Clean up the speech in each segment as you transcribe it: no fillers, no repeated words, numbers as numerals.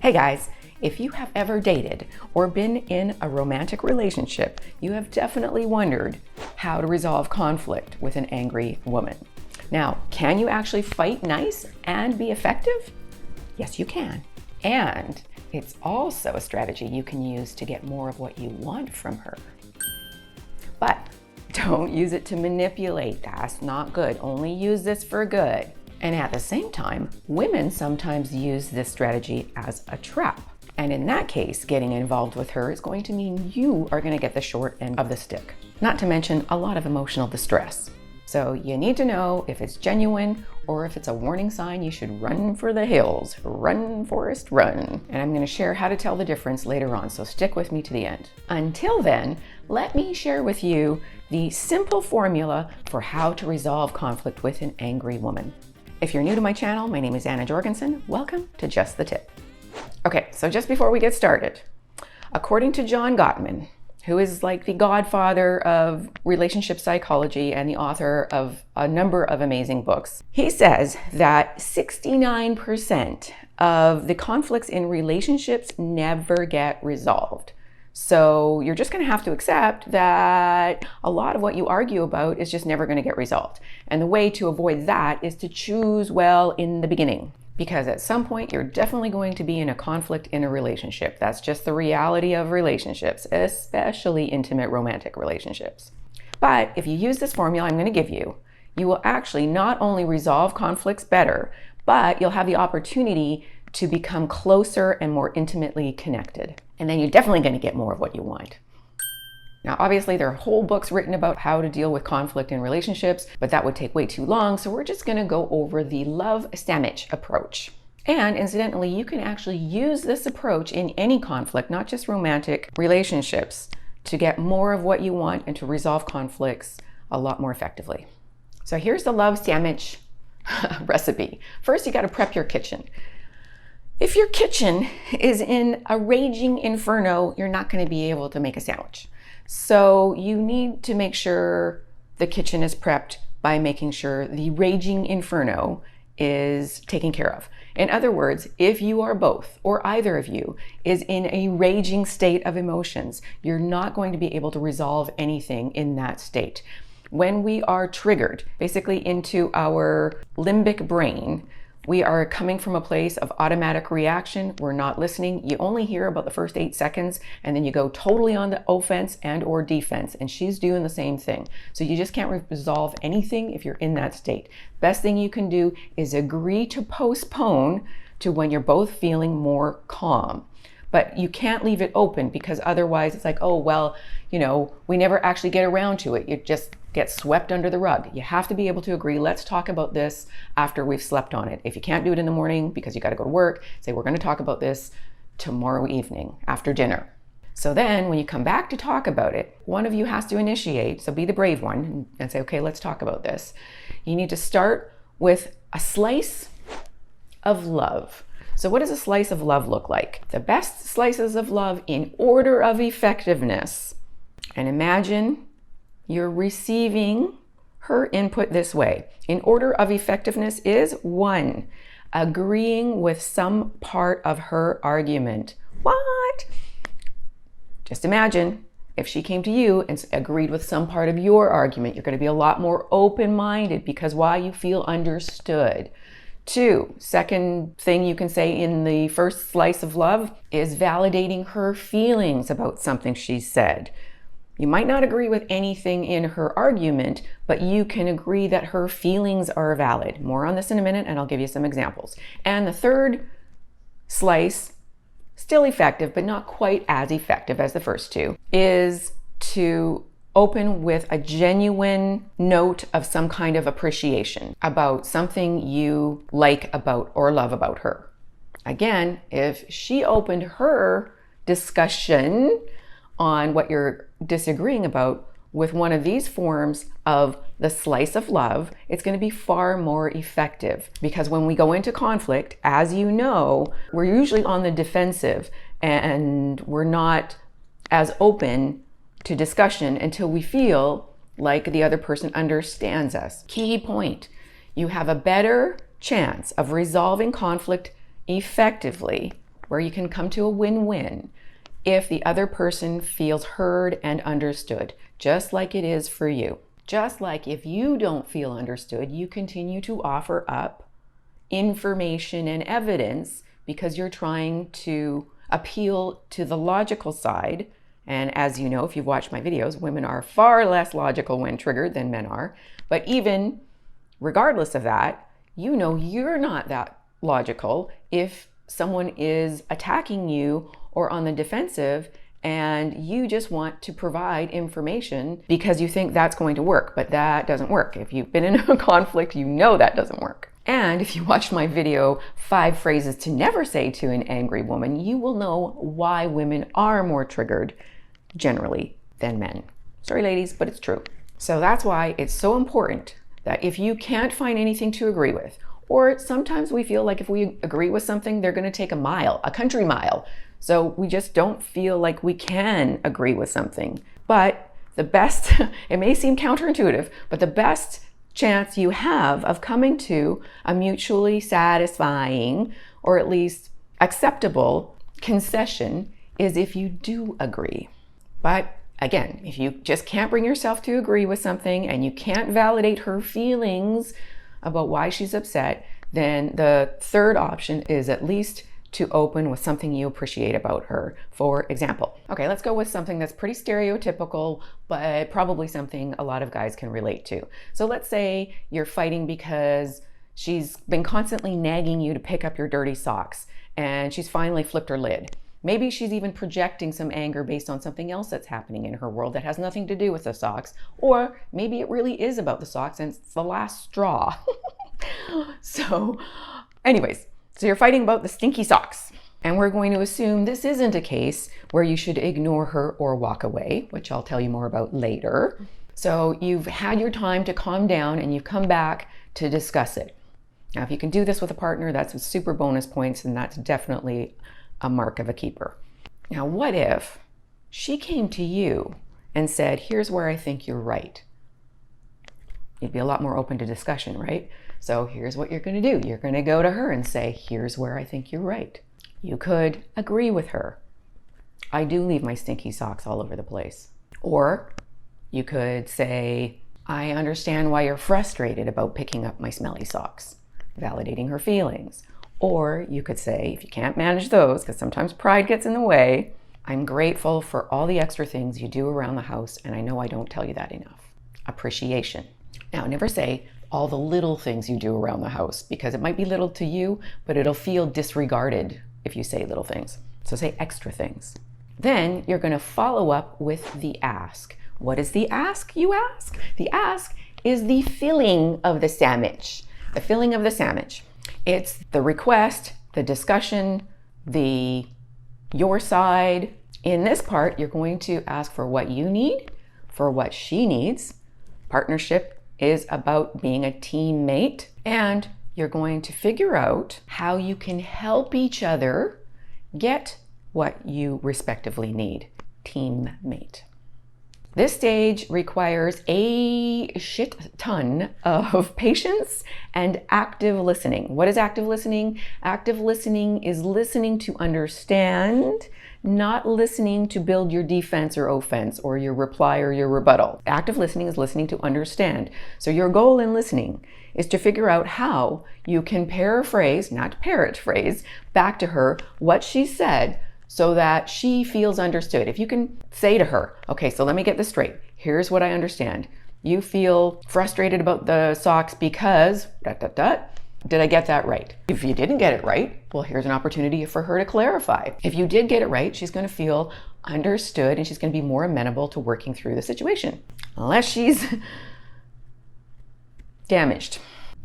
Hey guys, if you have ever dated or been in a romantic relationship, you have definitely wondered how to resolve conflict with an angry woman. Now, can you actually fight nice and be effective? Yes, you can. And it's also a strategy you can use to get more of what you want from her. But don't use it to manipulate. That's not good. Only use this for good. And at the same time, women sometimes use this strategy as a trap. And in that case, getting involved with her is going to mean you are going to get the short end of the stick. Not to mention a lot of emotional distress. So you need to know if it's genuine or if it's a warning sign you should run for the hills. Run, Forrest, run. And I'm going to share how to tell the difference later on, so stick with me to the end. Until then, let me share with you the simple formula for how to resolve conflict with an angry woman. If you're new to my channel, my name is Anna Jorgensen. Welcome to Just the Tip. Okay, so just before we get started, according to John Gottman, who is like the godfather of relationship psychology and the author of a number of amazing books, he says that 69% of the conflicts in relationships never get resolved. So you're just going to have to accept that a lot of what you argue about is just never going to get resolved. And the way to avoid that is to choose well in the beginning. Because at some point, you're definitely going to be in a conflict in a relationship. That's just the reality of relationships, especially intimate romantic relationships. But if you use this formula I'm going to give you, you will actually not only resolve conflicts better, but you'll have the opportunity to become closer and more intimately connected. And then you're definitely going to get more of what you want. Now, obviously, there are whole books written about how to deal with conflict in relationships, but that would take way too long. So we're just going to go over the love Sammich approach. And incidentally, you can actually use this approach in any conflict, not just romantic relationships, to get more of what you want and to resolve conflicts a lot more effectively. So here's the love Sammich recipe. First, you got to prep your kitchen. If your kitchen is in a raging inferno, you're not going to be able to make a sandwich. So you need to make sure the kitchen is prepped by making sure the raging inferno is taken care of. In other words, if you are both or either of you is in a raging state of emotions, you're not going to be able to resolve anything in that state. When we are triggered, basically into our limbic brain, we are coming from a place of automatic reaction. We're not listening. You only hear about the first 8 seconds, and then you go totally on the offense and or defense, and she's doing the same thing. So you just can't resolve anything if you're in that state. Best thing you can do is agree to postpone to when you're both feeling more calm. But you can't leave it open, because otherwise it's like, oh, well, we never actually get around to it. You just get swept under the rug. You have to be able to agree, let's talk about this after we've slept on it. If you can't do it in the morning because you got to go to work, say, we're going to talk about this tomorrow evening after dinner. So then when you come back to talk about it, one of you has to initiate. So be the brave one and say, okay, let's talk about this. You need to start with a slice of love. So what does a slice of love look like? The best slices of love in order of effectiveness. And imagine you're receiving her input this way. In order of effectiveness is 1, agreeing with some part of her argument. What? Just imagine if she came to you and agreed with some part of your argument. You're going to be a lot more open-minded because why? You feel understood. 2, second thing you can say in the first slice of love is validating her feelings about something she said. You might not agree with anything in her argument, but you can agree that her feelings are valid. More on this in a minute, and I'll give you some examples. And the third slice, still effective, but not quite as effective as the first 2, is to open with a genuine note of some kind of appreciation about something you like about or love about her. Again, if she opened her discussion on what you're disagreeing about with one of these forms of the slice of love, it's going to be far more effective. Because when we go into conflict, as you know, we're usually on the defensive and we're not as open to discussion until we feel like the other person understands us. Key point, you have a better chance of resolving conflict effectively where you can come to a win-win if the other person feels heard and understood, just like it is for you. Just like if you don't feel understood, you continue to offer up information and evidence because you're trying to appeal to the logical side. And as you know, if you've watched my videos, women are far less logical when triggered than men are. But even regardless of that, you know you're not that logical if someone is attacking you or on the defensive and you just want to provide information because you think that's going to work, but that doesn't work. If you've been in a conflict, you know that doesn't work. And if you watched my video, 5 phrases to never say to an angry woman, you will know why women are more triggered generally than men. Sorry ladies, but it's true. So that's why it's so important that if you can't find anything to agree with, or sometimes we feel like if we agree with something, they're going to take a mile, a country mile. So we just don't feel like we can agree with something. But the best, it may seem counterintuitive, but the best chance you have of coming to a mutually satisfying or at least acceptable concession is if you do agree. But again, if you just can't bring yourself to agree with something and you can't validate her feelings about why she's upset, then the third option is at least to open with something you appreciate about her. For example, okay, let's go with something that's pretty stereotypical, but probably something a lot of guys can relate to. So let's say you're fighting because she's been constantly nagging you to pick up your dirty socks and she's finally flipped her lid. Maybe she's even projecting some anger based on something else that's happening in her world that has nothing to do with the socks. Or maybe it really is about the socks and it's the last straw. So anyways, so you're fighting about the stinky socks. And we're going to assume this isn't a case where you should ignore her or walk away, which I'll tell you more about later. So you've had your time to calm down and you've come back to discuss it. Now, if you can do this with a partner, that's a super bonus points, and that's definitely a mark of a keeper. Now, what if she came to you and said, here's where I think you're right? You'd be a lot more open to discussion, right? So here's what you're going to do. You're going to go to her and say, here's where I think you're right. You could agree with her. I do leave my stinky socks all over the place. Or you could say, I understand why you're frustrated about picking up my smelly socks, validating her feelings. Or you could say, if you can't manage those, because sometimes pride gets in the way, I'm grateful for all the extra things you do around the house, and I know I don't tell you that enough. Appreciation. Now, never say all the little things you do around the house, because it might be little to you, but it'll feel disregarded if you say little things. So say extra things. Then you're going to follow up with the ask. What is the ask, you ask? The ask is the filling of the Sammich. The filling of the Sammich. It's the request, the discussion, your side. In this part, you're going to ask for what you need, for what she needs. Partnership is about being a teammate, and you're going to figure out how you can help each other get what you respectively need. Teammate. This stage requires a shit ton of patience and active listening. What is active listening? Active listening is listening to understand, not listening to build your defense or offense or your reply or your rebuttal. Active listening is listening to understand. So your goal in listening is to figure out how you can paraphrase, not parrot-phrase, back to her what she said so that she feels understood. If you can say to her, okay, so let me get this straight. Here's what I understand. You feel frustrated about the socks because ... Did I get that right? If you didn't get it right, well, here's an opportunity for her to clarify. If you did get it right, she's going to feel understood and she's going to be more amenable to working through the situation. Unless she's damaged.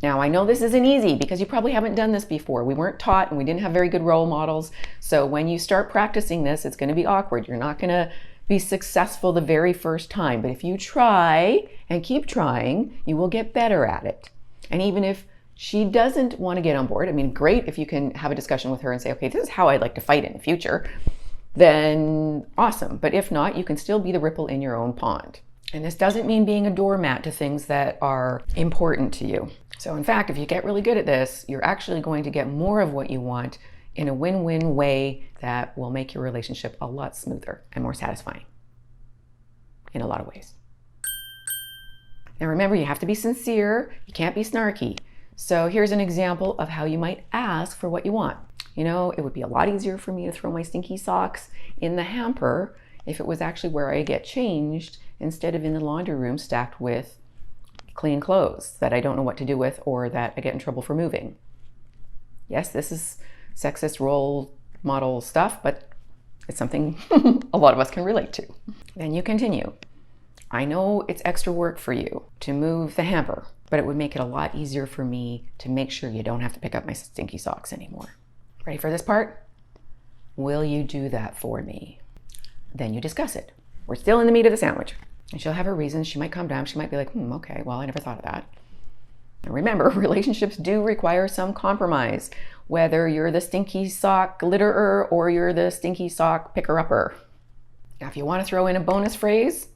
Now, I know this isn't easy because you probably haven't done this before. We weren't taught and we didn't have very good role models. So when you start practicing this, it's going to be awkward. You're not going to be successful the very first time. But if you try and keep trying, you will get better at it. And even if she doesn't want to get on board, I mean, great if you can have a discussion with her and say, okay, this is how I'd like to fight in the future, then awesome. But if not, you can still be the ripple in your own pond. And this doesn't mean being a doormat to things that are important to you. So in fact, if you get really good at this, you're actually going to get more of what you want in a win-win way that will make your relationship a lot smoother and more satisfying in a lot of ways. Now remember, you have to be sincere. You can't be snarky. So here's an example of how you might ask for what you want. You know, it would be a lot easier for me to throw my stinky socks in the hamper if it was actually where I get changed instead of in the laundry room stacked with clean clothes that I don't know what to do with or that I get in trouble for moving. Yes, this is sexist role model stuff, but it's something a lot of us can relate to. Then you continue. I know it's extra work for you to move the hamper, but it would make it a lot easier for me to make sure you don't have to pick up my stinky socks anymore. Ready for this part? Will you do that for me? Then you discuss it. We're still in the meat of the sandwich. And she'll have her reasons. She might calm down. She might be like, okay, well, I never thought of that. And remember, relationships do require some compromise, whether you're the stinky sock litterer or you're the stinky sock picker-upper. Now, if you want to throw in a bonus phrase,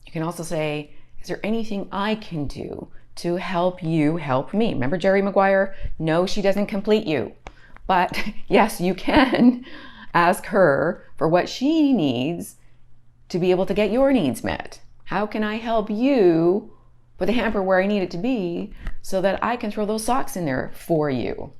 you can also say, is there anything I can do to help you help me? Remember Jerry Maguire? No, she doesn't complete you. But yes, you can ask her for what she needs to be able to get your needs met. How can I help you put the hamper where I need it to be so that I can throw those socks in there for you?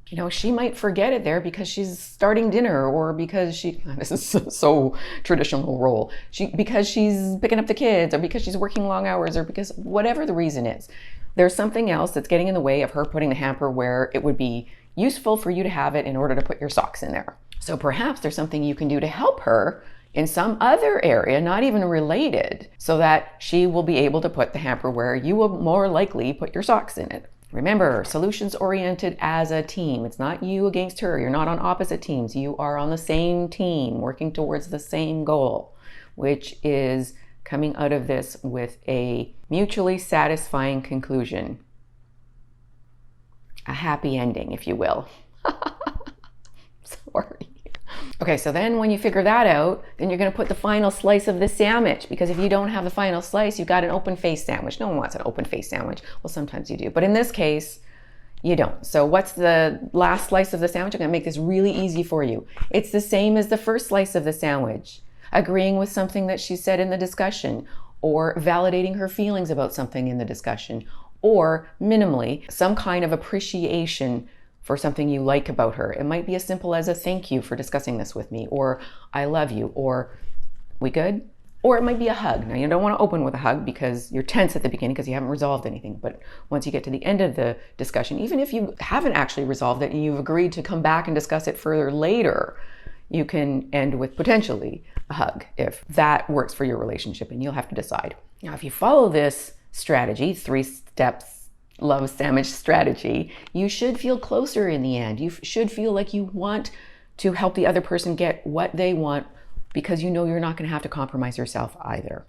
You know, she might forget it there because she's starting dinner or because this is so traditional role, because she's picking up the kids or because she's working long hours or because whatever the reason is. There's something else that's getting in the way of her putting the hamper where it would be useful for you to have it in order to put your socks in there. So perhaps there's something you can do to help her in some other area, not even related, so that she will be able to put the hamper where you will more likely put your socks in it. Remember, solutions oriented as a team. It's not you against her. You're not on opposite teams. You are on the same team, working towards the same goal, which is coming out of this with a mutually satisfying conclusion. A happy ending, if you will. Sorry. Okay, so then when you figure that out, then you're going to put the final slice of the sandwich, because if you don't have the final slice, you've got an open-faced sandwich. No one wants an open-faced sandwich. Well, sometimes you do, but in this case, you don't. So what's the last slice of the sandwich? I'm going to make this really easy for you. It's the same as the first slice of the sandwich. Agreeing with something that she said in the discussion, or validating her feelings about something in the discussion, or minimally, some kind of appreciation for something you like about her. It might be as simple as a thank you for discussing this with me, or I love you, or we good? Or it might be a hug. Now, you don't want to open with a hug because you're tense at the beginning because you haven't resolved anything. But once you get to the end of the discussion, even if you haven't actually resolved it and you've agreed to come back and discuss it further later, you can end with potentially a hug if that works for your relationship, and you'll have to decide. Now, if you follow this strategy, 3 steps love sandwich strategy, you should feel closer in the end. You should feel like you want to help the other person get what they want, because you know you're not going to have to compromise yourself either.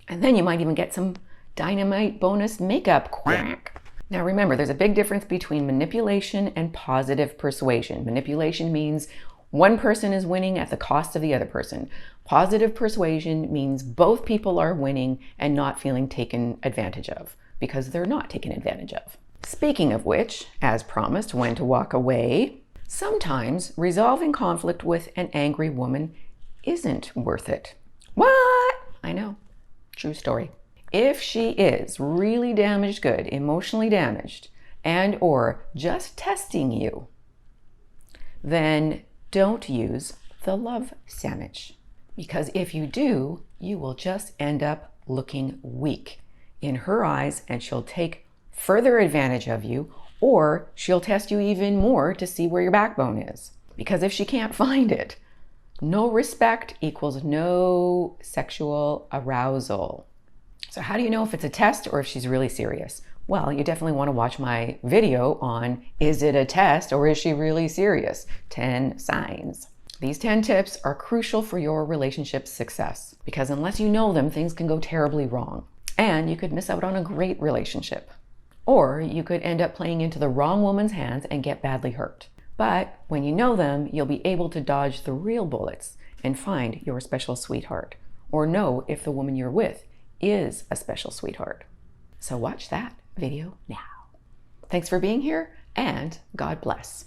And then you might even get some dynamite bonus makeup quack. Now remember, there's a big difference between manipulation and positive persuasion. Manipulation means one person is winning at the cost of the other person. Positive persuasion means both people are winning and not feeling taken advantage of, because they're not taken advantage of. Speaking of which, as promised, when to walk away, sometimes resolving conflict with an angry woman isn't worth it. What? I know. True story. If she is really damaged good, emotionally damaged, and or just testing you, then don't use the love sandwich. Because if you do, you will just end up looking weak in her eyes, and she'll take further advantage of you, or she'll test you even more to see where your backbone is. Because if she can't find it, no respect equals no sexual arousal. So how do you know if it's a test or if she's really serious? Well, you definitely want to watch my video on, is it a test or is she really serious? 10 signs. These 10 tips are crucial for your relationship's success, because unless you know them, things can go terribly wrong. And you could miss out on a great relationship. Or you could end up playing into the wrong woman's hands and get badly hurt. But when you know them, you'll be able to dodge the real bullets and find your special sweetheart, or know if the woman you're with is a special sweetheart. So watch that video now. Thanks for being here, and God bless.